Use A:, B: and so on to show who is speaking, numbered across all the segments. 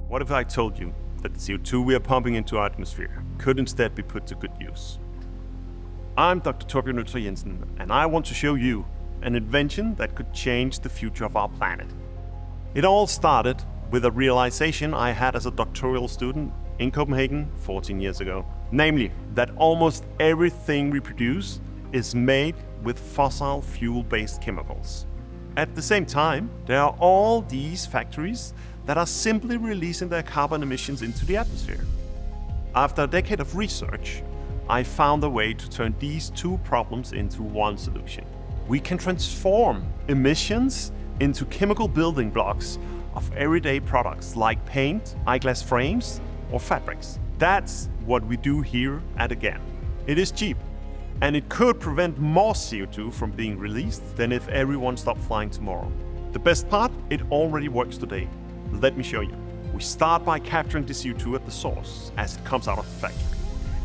A: What if I told you that the CO2 we are pumping into our atmosphere could instead be put to good use? I'm Dr. Torbjørn Øtter Jensen, and I want to show you an invention that could change the future of our planet. It all started with a realization I had as a doctoral student in Copenhagen 14 years ago. Namely, that almost everything we produce is made with fossil fuel-based chemicals. At the same time, there are all these factories that are simply releasing their carbon emissions into the atmosphere. After a decade of research, I found a way to turn these two problems into one solution. We can transform emissions into chemical building blocks of everyday products like paint, eyeglass frames, or fabrics. That's what we do here at Again. It is cheap, and it could prevent more CO2 from being released than if everyone stopped flying tomorrow. The best part, it already works today. Let me show you. We start by capturing the CO2 at the source as it comes out of the factory.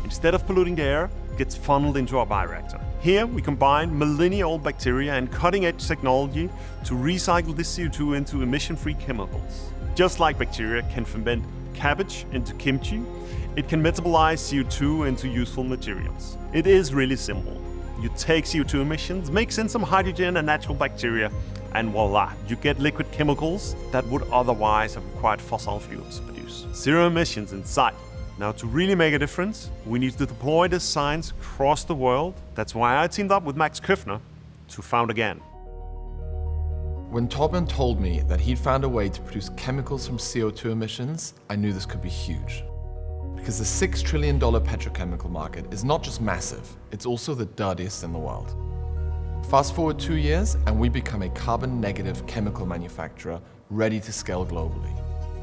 A: Instead of polluting the air, it gets funneled into our bioreactor. Here we combine millennia-old bacteria and cutting-edge technology to recycle this CO2 into emission-free chemicals. Just like bacteria can ferment cabbage into kimchi, it can metabolize CO2 into useful materials. It is really simple. You take CO2 emissions, mix in some hydrogen and natural bacteria, and voila, you get liquid chemicals that would otherwise have required fossil fuels to produce. Zero emissions in sight. Now, to really make a difference, we need to deploy this science across the world. That's why I teamed up with Max Köffner to found Again.
B: When Torbjørn told me that he'd found a way to produce chemicals from CO2 emissions, I knew this could be huge. Because the $6 trillion petrochemical market is not just massive, it's also the dirtiest in the world. Fast forward 2 years and we become a carbon-negative chemical manufacturer ready to scale globally.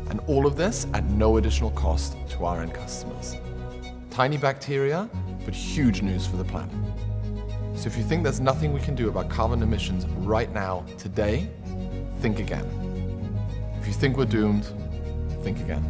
B: And all of this at no additional cost to our end customers. Tiny bacteria, but huge news for the planet. So if you think there's nothing we can do about carbon emissions right now, today, think again. If you think we're doomed, think again.